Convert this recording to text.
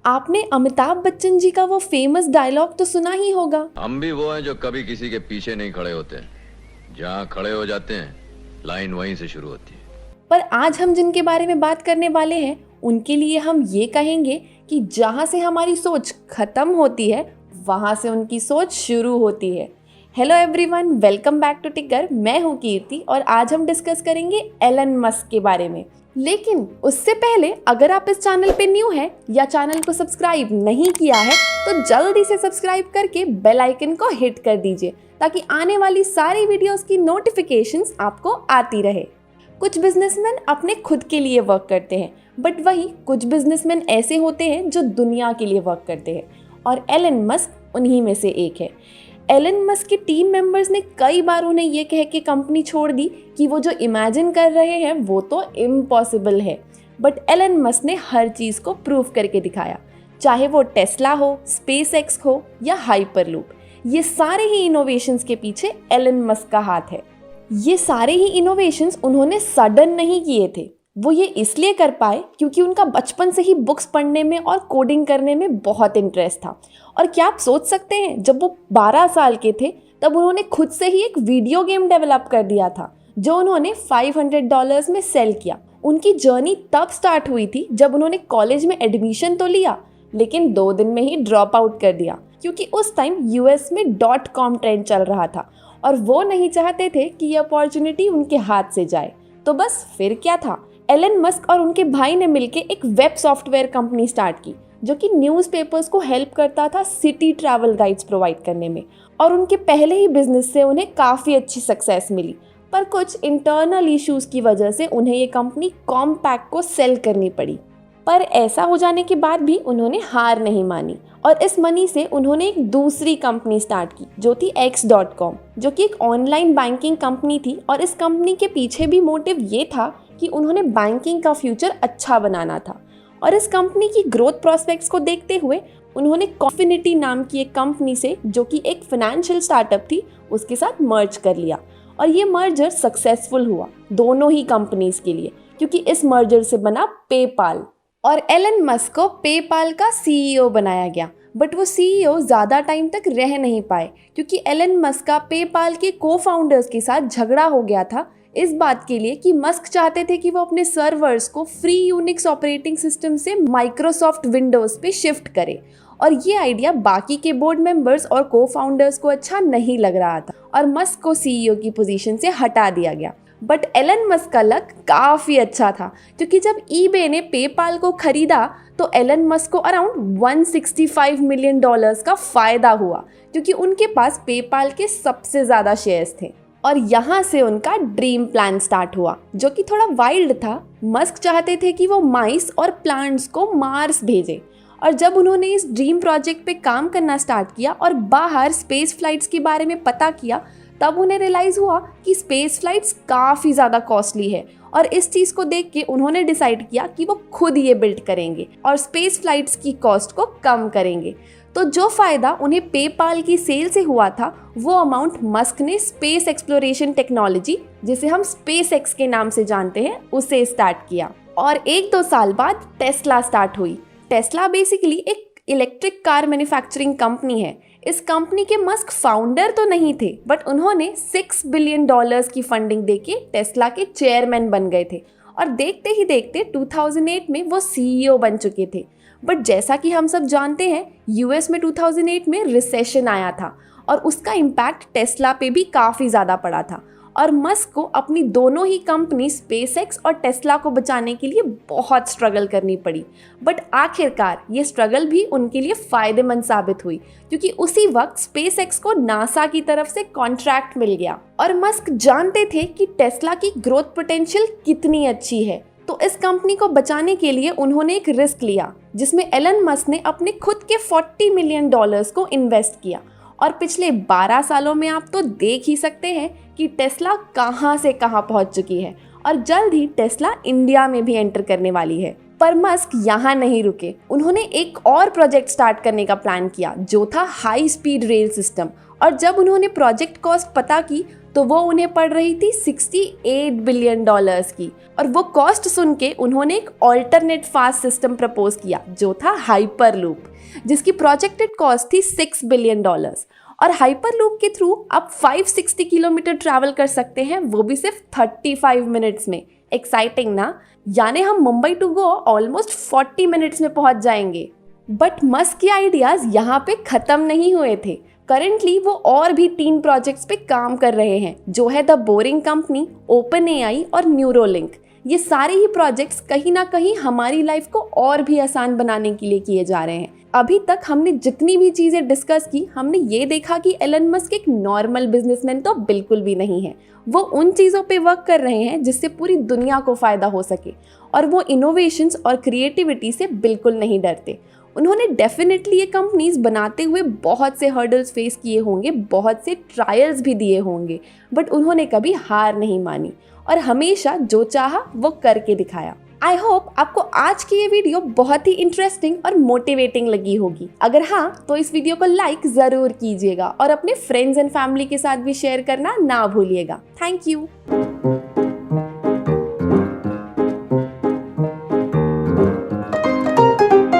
आपने अमिताभ बच्चन जी का वो फेमस डायलॉग तो सुना ही होगा, हम भी वो हैं जो कभी किसी के पीछे नहीं खड़े होते, जहाँ खड़े हो जाते हैं लाइन वहीं से शुरू होती है। पर आज हम जिनके बारे में बात करने वाले हैं उनके लिए हम ये कहेंगे कि जहाँ से हमारी सोच खत्म होती है वहाँ से उनकी सोच शुरू होती है। Hello everyone, welcome back to ticker. मैं हूँ कीर्ति और आज हम डिस्कस करेंगे एलन मस्क के बारे में। लेकिन उससे पहले अगर आप इस चैनल पे न्यू हैं या चैनल को सब्सक्राइब नहीं किया है तो जल्दी से सब्सक्राइब करके बेल आइकन को हिट कर दीजिए ताकि आने वाली सारी वीडियोस की नोटिफिकेशंस आपको आती रहे। कुछ बिजनेसमैन अपने खुद के लिए वर्क करते हैं, बट वही कुछ बिजनेसमैन ऐसे होते हैं जो दुनिया के लिए वर्क करते हैं और एलन मस्क उन्हीं में से एक है। एलन मस्क के टीम मेंबर्स ने कई बार उन्हें ये कह के कंपनी छोड़ दी कि वो जो इमेजिन कर रहे हैं वो तो इम्पॉसिबल है, बट एलन मस्क ने हर चीज़ को प्रूव करके दिखाया। चाहे वो टेस्ला हो, स्पेसएक्स हो या हाइपरलूप, ये सारे ही इनोवेशंस के पीछे एलन मस्क का हाथ है। ये सारे ही इनोवेशंस उन्होंने सडन नहीं किए थे, वो ये इसलिए कर पाए क्योंकि उनका बचपन से ही बुक्स पढ़ने में और कोडिंग करने में बहुत इंटरेस्ट था। और क्या आप सोच सकते हैं, जब वो 12 साल के थे तब उन्होंने खुद से ही एक वीडियो गेम डेवलप कर दिया था जो उन्होंने $500 में सेल किया। उनकी जर्नी तब स्टार्ट हुई थी जब उन्होंने कॉलेज में एडमिशन तो लिया लेकिन 2 दिन में ही ड्रॉप आउट कर दिया क्योंकि उस टाइम यूएस में .com ट्रेंड चल रहा था और वो नहीं चाहते थे कि ये अपॉर्चुनिटी उनके हाथ से जाए। तो बस फिर क्या था, एलन मस्क और उनके भाई ने मिलकर एक वेब सॉफ्टवेयर कंपनी स्टार्ट की जो कि न्यूज़पेपर्स को हेल्प करता था सिटी ट्रैवल गाइड्स प्रोवाइड करने में। और उनके पहले ही बिजनेस से उन्हें काफ़ी अच्छी सक्सेस मिली, पर कुछ इंटरनल इश्यूज की वजह से उन्हें ये कंपनी कॉम्पैक को सेल करनी पड़ी। पर ऐसा हो जाने के बाद भी उन्होंने हार नहीं मानी और इस मनी से उन्होंने एक दूसरी कंपनी स्टार्ट की जो थी X.com, जो कि एक ऑनलाइन बैंकिंग कंपनी थी। और इस कंपनी के पीछे भी मोटिव ये था कि उन्होंने बैंकिंग का फ्यूचर अच्छा बनाना था। और इस कंपनी की ग्रोथ प्रोस्पेक्ट्स को देखते हुए उन्होंने कॉफिनिटी नाम की एक कंपनी से, जो कि एक फाइनेंशियल स्टार्टअप थी, उसके साथ मर्ज कर लिया। और ये मर्जर सक्सेसफुल हुआ दोनों ही कंपनीज के लिए क्योंकि इस मर्जर से बना पेपाल और एलन मस्क को पेपाल का सीईओ बनाया गया। बट वो सीईओ ज़्यादा टाइम तक रह नहीं पाए क्योंकि एलन मस्क का पेपाल के को फाउंडर्स के साथ झगड़ा हो गया था इस बात के लिए कि मस्क चाहते थे कि वो अपने सर्वर्स को फ्री यूनिक्स ऑपरेटिंग सिस्टम से माइक्रोसॉफ्ट विंडोज़ पे शिफ्ट करे। और ये आइडिया बाकी के बोर्ड मेंबर्स और को फाउंडर्स को अच्छा नहीं लग रहा था और मस्क को सीईओ की पोजीशन से हटा दिया गया। बट एलन मस्क का लक काफ़ी अच्छा था क्योंकि जब ईबे ने पेपाल को खरीदा तो एलन मस्क को अराउंड $165 मिलियन का फ़ायदा हुआ क्योंकि उनके पास पेपाल के सबसे ज़्यादा शेयर्स थे। और यहाँ से उनका ड्रीम प्लान स्टार्ट हुआ जो कि थोड़ा वाइल्ड था। मस्क चाहते थे कि वो माइस और प्लांट्स को मार्स भेजें। और जब उन्होंने इस ड्रीम प्रोजेक्ट पे काम करना स्टार्ट किया और बाहर स्पेस फ्लाइट्स के बारे में पता किया तब उन्हें रियलाइज़ हुआ कि स्पेस फ्लाइट्स काफ़ी ज़्यादा कॉस्टली है। और इस चीज़ को देख के उन्होंने डिसाइड किया कि वो खुद ये बिल्ड करेंगे और स्पेस फ्लाइट्स की कॉस्ट को कम करेंगे। तो जो फ़ायदा उन्हें पेपाल की सेल से हुआ था वो अमाउंट मस्क ने स्पेस एक्सप्लोरेशन टेक्नोलॉजी, जिसे हम स्पेसएक्स के नाम से जानते हैं, उसे स्टार्ट किया। और 1-2 साल बाद टेस्ला स्टार्ट हुई। टेस्ला बेसिकली एक इलेक्ट्रिक कार मैन्युफैक्चरिंग कंपनी है। इस कंपनी के मस्क फाउंडर तो नहीं थे बट उन्होंने $6 बिलियन की फंडिंग देके टेस्ला के चेयरमैन बन गए थे और देखते ही देखते 2008 में वो सीईओ बन चुके थे। बट जैसा कि हम सब जानते हैं यूएस में 2008 में रिसेशन आया था और उसका इम्पैक्ट टेस्ला पे भी काफ़ी ज़्यादा पड़ा था और मस्क को अपनी दोनों ही कंपनी स्पेसएक्स और टेस्ला को बचाने के लिए बहुत स्ट्रगल करनी पड़ी। बट आखिरकार ये स्ट्रगल भी उनके लिए फ़ायदेमंद साबित हुई क्योंकि उसी वक्त स्पेसएक्स को नासा की तरफ से कॉन्ट्रैक्ट मिल गया और मस्क जानते थे कि टेस्ला की ग्रोथ पोटेंशियल कितनी अच्छी है। तो इस कंपनी को बचाने के लिए उन्होंने एक रिस्क लिया जिसमें एलन मस्क ने अपने खुद के $40 मिलियन को इन्वेस्ट किया। और पिछले 12 सालों में आप तो देख ही सकते हैं कि टेस्ला कहां से कहां पहुंच चुकी है और जल्द ही टेस्ला इंडिया में भी एंटर करने वाली है। पर मस्क यहाँ नहीं रुके, उन्होंने एक और प्रोजेक्ट स्टार्ट करने का प्लान किया जो था हाई स्पीड रेल सिस्टम। और जब उन्होंने प्रोजेक्ट कॉस्ट पता की तो वो उन्हें पड़ रही थी $68 बिलियन की। और वो कॉस्ट सुन के उन्होंने एक ऑल्टरनेट फास्ट सिस्टम प्रपोज किया जो था हाइपरलूप, जिसकी प्रोजेक्टेड कॉस्ट थी $6 बिलियन। और हाइपरलूप के थ्रू आप 560 किलोमीटर ट्रैवल कर सकते हैं, वो भी सिर्फ 35 मिनट्स में। एक्साइटिंग ना? यानी हम Mumbai to Goa almost 40 minutes में पहुंच जाएंगे। बट मस्क के आइडियाज यहाँ पे खत्म नहीं हुए थे। करंटली वो और भी 3 प्रोजेक्ट्स पे काम कर रहे हैं, जो है द बोरिंग कंपनी, OpenAI और न्यूरोलिंक। ये सारे ही प्रोजेक्ट्स कहीं ना कहीं हमारी लाइफ को और भी आसान बनाने के लिए किए जा रहे हैं। अभी तक हमने जितनी भी चीज़ें डिस्कस की, हमने ये देखा कि एलन मस्क एक नॉर्मल बिजनेसमैन तो बिल्कुल भी नहीं है। वो उन चीज़ों पे वर्क कर रहे हैं जिससे पूरी दुनिया को फ़ायदा हो सके, और वो इनोवेशंस और क्रिएटिविटी से बिल्कुल नहीं डरते। उन्होंने डेफिनेटली ये कंपनीज बनाते हुए बहुत से हर्डल्स फेस किए होंगे, बहुत से ट्रायल्स भी दिए होंगे, बट उन्होंने कभी हार नहीं मानी और हमेशा जो चाहा वो करके दिखाया। आई होप आपको आज की ये वीडियो बहुत ही इंटरेस्टिंग और मोटिवेटिंग लगी होगी। अगर हाँ, तो इस वीडियो को लाइक ज़रूर कीजिएगा और अपने फ्रेंड्स एंड फैमिली के साथ भी शेयर करना ना भूलिएगा। Thank you.